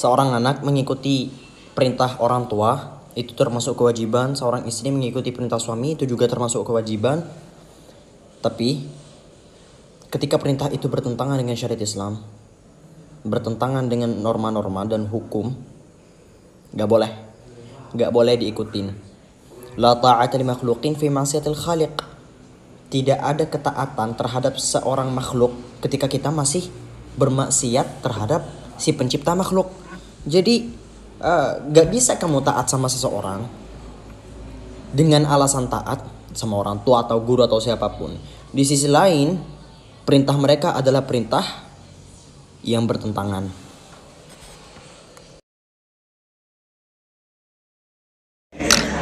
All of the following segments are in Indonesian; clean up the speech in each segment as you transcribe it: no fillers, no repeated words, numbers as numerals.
Seorang anak mengikuti perintah orang tua itu termasuk kewajiban. Seorang istri mengikuti perintah suami itu juga termasuk kewajiban. Tapi ketika perintah itu bertentangan dengan syariat Islam, bertentangan dengan norma-norma dan hukum, gak boleh diikutin. La ta'ata li makhluqin fi ma'siyatil khaliq. Tidak ada ketaatan terhadap seorang makhluk ketika kita masih bermaksiat terhadap si pencipta makhluk. Jadi gak bisa kamu taat sama seseorang dengan alasan taat sama orang tua atau guru atau siapapun. Di sisi lain, perintah mereka adalah perintah yang bertentangan.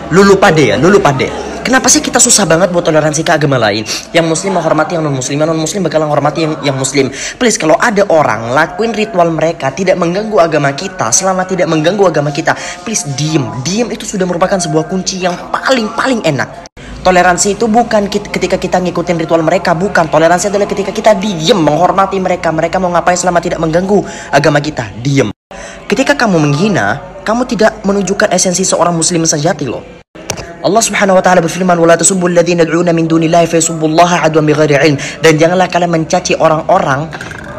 Lu lupa deh. Kenapa sih kita susah banget buat toleransi ke agama lain? Yang muslim menghormati yang non muslim, yang non muslim bakal menghormati yang muslim. Please, kalau ada orang lakuin ritual mereka tidak mengganggu agama kita, selama tidak mengganggu agama kita, please diem. Diem itu sudah merupakan sebuah kunci yang paling enak. Toleransi itu bukan ketika kita ngikutin ritual mereka, bukan. Toleransi adalah ketika kita diem, menghormati mereka. Mereka mau ngapain selama tidak mengganggu agama kita, diem. Ketika kamu menghina, kamu tidak menunjukkan esensi seorang muslim sejati loh. Allah Subhanahu wa taala berfirman, "Wala tasubbul ladzina yad'una min dunillahi fayasubbullaha 'adwan bighairi 'ilm." Dan janganlah kalian mencaci orang-orang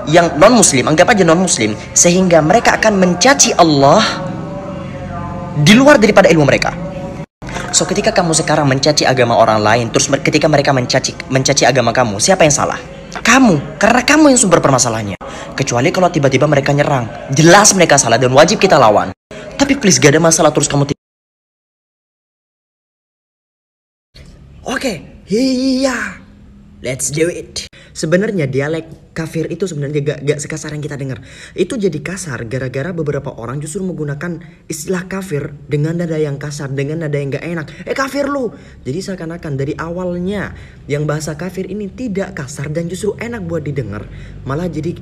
yang non muslim, anggap aja non muslim, sehingga mereka akan mencaci Allah di luar daripada ilmu mereka. So ketika kamu sekarang mencaci agama orang lain, terus ketika mereka mencaci agama kamu, siapa yang salah? Kamu, karena kamu yang sumber permasalahannya. Kecuali kalau tiba-tiba mereka nyerang, jelas mereka salah dan wajib kita lawan. Tapi please, gak ada masalah terus kamu Oke, iya, let's do it. Sebenarnya dialek kafir itu sebenarnya gak sekasar yang kita dengar. Itu jadi kasar gara-gara beberapa orang justru menggunakan istilah kafir dengan nada yang kasar, dengan nada yang gak enak. Kafir lu. Jadi seakan-akan dari awalnya yang bahasa kafir ini tidak kasar dan justru enak buat didengar, malah jadi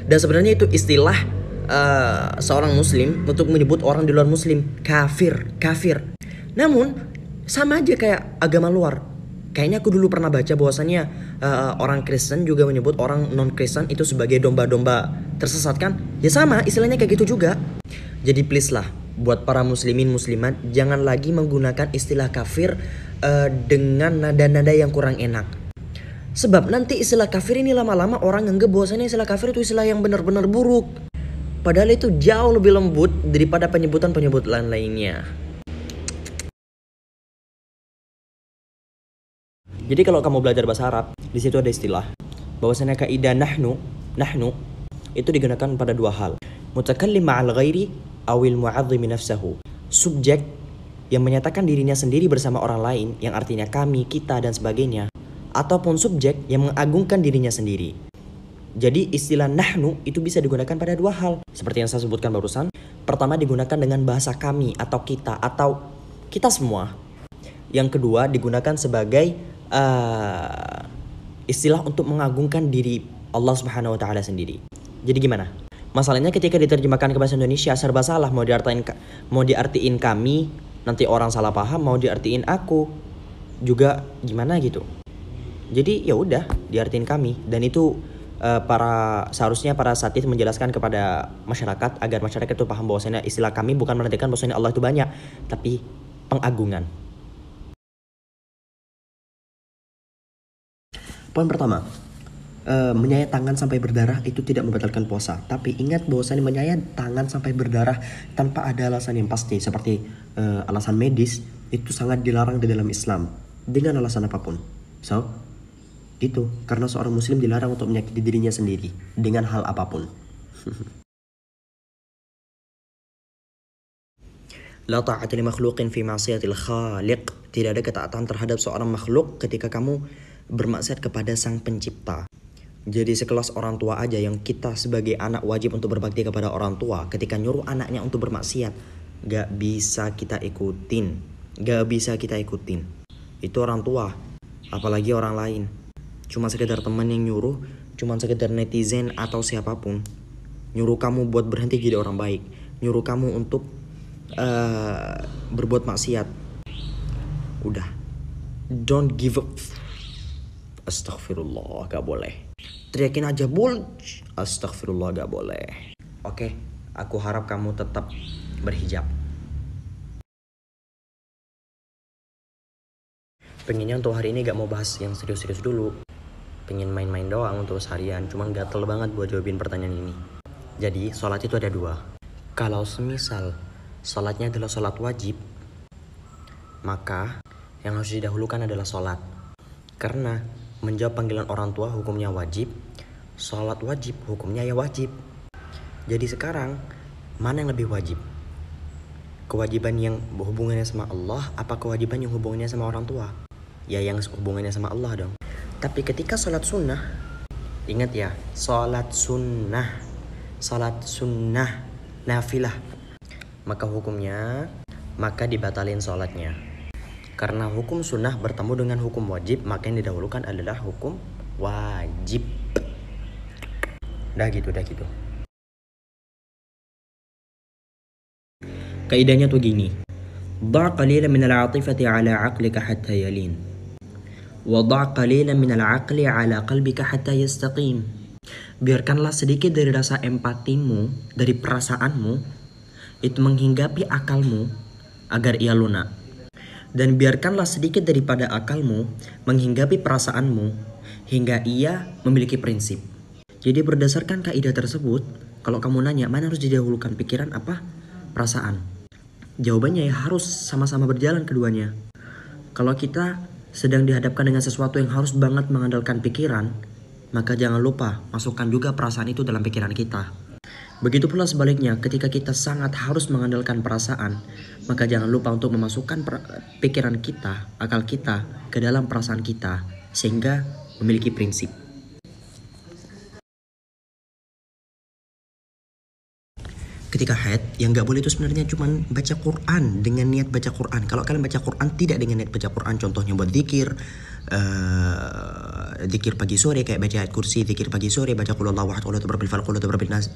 Dan sebenarnya itu istilah seorang muslim untuk menyebut orang di luar muslim, kafir. Namun sama aja kayak agama luar. Kayaknya aku dulu pernah baca bahwasannya orang Kristen juga menyebut orang non-Kristen itu sebagai domba-domba tersesat kan? Ya sama, istilahnya kayak gitu juga. Jadi please lah, buat para muslimin muslimat, jangan lagi menggunakan istilah kafir dengan nada-nada yang kurang enak. Sebab nanti istilah kafir ini lama-lama orang nganggep bahwasannya istilah kafir itu istilah yang benar-benar buruk. Padahal itu jauh lebih lembut daripada penyebutan-penyebutan lainnya. Jadi kalau kamu belajar bahasa Arab, di situ ada istilah bahwasanya kaidah nahnu itu digunakan pada dua hal. Mutakallim ma'al ghairi awil mu'azzim nafsahu. Subjek yang menyatakan dirinya sendiri bersama orang lain, yang artinya kami, kita dan sebagainya, ataupun subjek yang mengagungkan dirinya sendiri. Jadi istilah nahnu itu bisa digunakan pada dua hal. Seperti yang saya sebutkan barusan. Pertama digunakan dengan bahasa kami atau kita semua. Yang kedua digunakan sebagai istilah untuk mengagungkan diri Allah Subhanahu wa taala sendiri. Jadi gimana? Masalahnya ketika diterjemahkan ke bahasa Indonesia serba salah. Mau diartiin kami, nanti orang salah paham. Mau diartiin aku juga gimana gitu. Jadi ya udah diartiin kami, dan itu seharusnya para asatidz menjelaskan kepada masyarakat agar masyarakat itu paham bahwasanya istilah kami bukan menandakan bahwasanya Allah itu banyak, tapi pengagungan. Poin pertama, menyayat tangan sampai berdarah itu tidak membatalkan puasa. Tapi ingat bahwasanya menyayat tangan sampai berdarah tanpa ada alasan yang pasti, seperti alasan medis, itu sangat dilarang di dalam Islam dengan alasan apapun. So, itu karena seorang muslim dilarang untuk menyakiti dirinya sendiri dengan hal apapun. La ta'ata li makhluqin fi ma'siyatil khaliq. Tidak ada ketaatan terhadap seorang makhluk ketika kamu bermaksiat kepada sang pencipta. Jadi sekelas orang tua aja yang kita sebagai anak wajib untuk berbakti kepada orang tua, ketika nyuruh anaknya untuk bermaksiat, gak bisa kita ikutin. Itu orang tua, apalagi orang lain. Cuma sekedar teman yang nyuruh, cuma sekedar netizen atau siapapun nyuruh kamu buat berhenti jadi orang baik, nyuruh kamu untuk berbuat maksiat. Udah, don't give up. Astaghfirullah, gak boleh. Teriakin aja, astagfirullah, gak boleh. Oke. Aku harap kamu tetap berhijab. Pengennya untuk hari ini gak mau bahas yang serius-serius dulu. Pengen main-main doang untuk seharian. Cuman gatel banget buat jawabin pertanyaan ini. Jadi sholat itu ada dua. Kalau semisal sholatnya adalah sholat wajib, maka yang harus didahulukan adalah sholat. Karena menjawab panggilan orang tua hukumnya wajib. Sholat wajib hukumnya ya wajib. Jadi sekarang mana yang lebih wajib? Kewajiban yang hubungannya sama Allah apa kewajiban yang hubungannya sama orang tua? Ya yang hubungannya sama Allah dong. Tapi ketika sholat sunnah, ingat ya, sholat sunnah nafilah, maka hukumnya dibatalin sholatnya. Karena hukum sunnah bertemu dengan hukum wajib, maka yang didahulukan adalah hukum wajib. Dah gitu. Kaidahnya tuh gini. Dha' qalilan min al-'atifati 'ala 'aqlika hatta yalin. Wa dha' qalilan min al-'aqli 'ala qalbika hatta yastaqim. Biarkanlah sedikit dari rasa empatimu, dari perasaanmu itu menghinggapi akalmu agar ia lunak. Dan biarkanlah sedikit daripada akalmu menghinggapi perasaanmu hingga ia memiliki prinsip. Jadi berdasarkan kaidah tersebut, kalau kamu nanya mana harus didahulukan, pikiran apa perasaan? Jawabannya ya harus sama-sama berjalan keduanya. Kalau kita sedang dihadapkan dengan sesuatu yang harus banget mengandalkan pikiran, maka jangan lupa masukkan juga perasaan itu dalam pikiran kita. Begitu pula sebaliknya, ketika kita sangat harus mengandalkan perasaan, maka jangan lupa untuk memasukkan pikiran kita, akal kita ke dalam perasaan kita, sehingga memiliki prinsip. Ketika haid, yang gak boleh itu sebenarnya cuma baca Quran dengan niat baca Quran. Kalau kalian baca Quran tidak dengan niat baca Quran, contohnya buat zikir, zikir pagi sore kayak baca ayat kursi, zikir pagi sore, baca qul huwallahu ahad, qul a'udzu birabbil falaq, qul a'udzu birabbin nas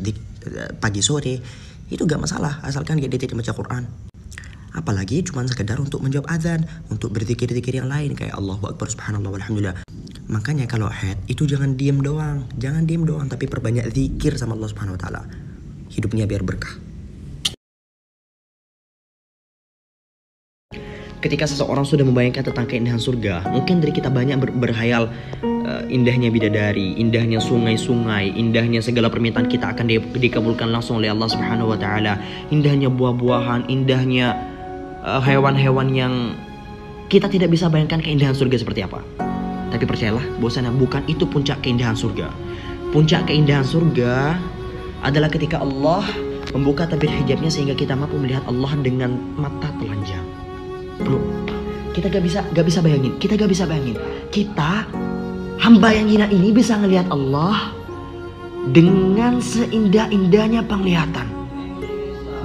pagi sore, itu gak masalah asalkan dia tidak baca Quran. Apalagi cuma sekedar untuk menjawab azan, untuk berzikir-zikir yang lain kayak Allahu akbar, subhanallah, walhamdulillah. Makanya kalau haid itu jangan diem doang, tapi perbanyak zikir sama Allah Subhanahu wa taala. Hidupnya biar berkah. Ketika seseorang sudah membayangkan tentang keindahan surga, mungkin dari kita banyak berhayal indahnya bidadari, indahnya sungai-sungai, indahnya segala permintaan kita akan dikabulkan langsung oleh Allah Subhanahu wa taala, indahnya buah-buahan, indahnya hewan-hewan yang kita tidak bisa bayangkan keindahan surga seperti apa. Tapi percayalah, bahwasanya bukan itu puncak keindahan surga. Puncak keindahan surga adalah ketika Allah membuka tabir hijabnya sehingga kita mampu melihat Allah dengan mata telanjang. Bro, kita gak bisa bayangin. Kita hamba yang hina ini bisa ngelihat Allah dengan seindah-indahnya penglihatan.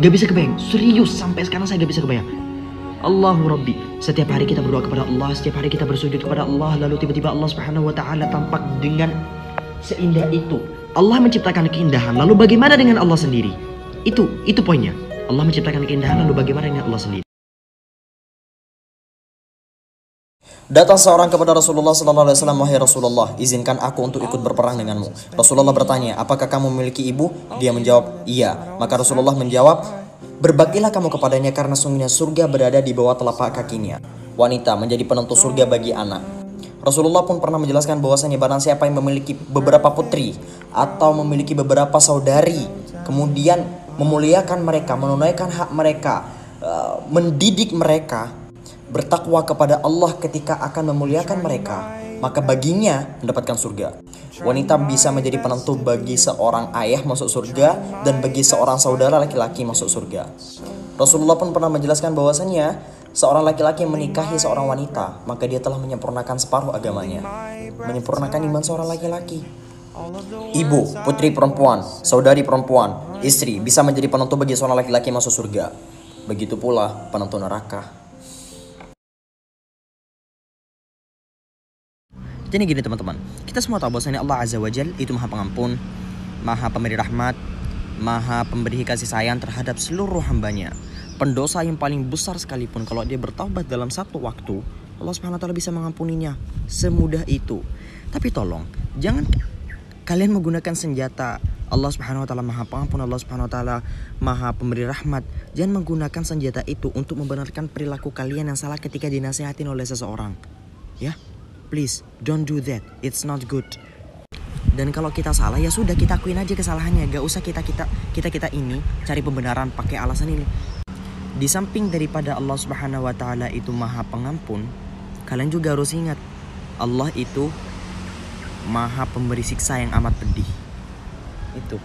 Gak bisa kebayang. Serius, sampai sekarang saya gak bisa kebayang. Allahu Rabbi. Setiap hari kita berdoa kepada Allah, setiap hari kita bersujud kepada Allah, lalu tiba-tiba Allah Subhanahu wa taala tampak dengan seindah itu. Allah menciptakan keindahan, lalu bagaimana dengan Allah sendiri? Itu poinnya. Allah menciptakan keindahan, lalu bagaimana dengan Allah sendiri? Datang seorang kepada Rasulullah sallallahu alaihi wasallam, "Wahai Rasulullah, izinkan aku untuk ikut berperang denganmu." Rasulullah bertanya, "Apakah kamu memiliki ibu?" Dia menjawab, "Iya." Maka Rasulullah menjawab, "Berbaktilah kamu kepadanya karena sungguhnya surga berada di bawah telapak kakinya." Wanita menjadi penentu surga bagi anak. Rasulullah pun pernah menjelaskan bahwasanya barang siapa yang memiliki beberapa putri atau memiliki beberapa saudari, kemudian memuliakan mereka, menunaikan hak mereka, mendidik mereka, bertakwa kepada Allah ketika akan memuliakan mereka, maka baginya mendapatkan surga. Wanita bisa menjadi penentu bagi seorang ayah masuk surga dan bagi seorang saudara laki-laki masuk surga. Rasulullah pun pernah menjelaskan bahwasanya seorang laki-laki yang menikahi seorang wanita, maka dia telah menyempurnakan separuh agamanya, menyempurnakan iman seorang laki-laki. Ibu, putri perempuan, saudari perempuan, istri bisa menjadi penentu bagi seorang laki-laki masuk surga. Begitu pula penentu neraka. Jadi gini teman-teman, kita semua tahu bahwasanya Allah Azza wa Jalla itu Maha Pengampun, Maha Pemberi Rahmat, Maha Pemberi kasih sayang terhadap seluruh hambanya. Pendosa yang paling besar sekalipun kalau dia bertaubat dalam satu waktu, Allah Subhanahu wa taala bisa mengampuninya semudah itu. Tapi tolong, jangan kalian menggunakan senjata Allah Subhanahu wa taala Maha Pengampun, Allah Subhanahu wa taala Maha Pemberi rahmat. Jangan menggunakan senjata itu untuk membenarkan perilaku kalian yang salah ketika dinasehatin oleh seseorang. Ya, please don't do that. It's not good. Dan kalau kita salah ya sudah, kita akuin aja kesalahannya. Gak usah kita ini cari pembenaran pakai alasan ini. Di samping daripada Allah Subhanahu wa taala itu Maha Pengampun, kalian juga harus ingat Allah itu Maha Pemberi siksa yang amat pedih. Itu.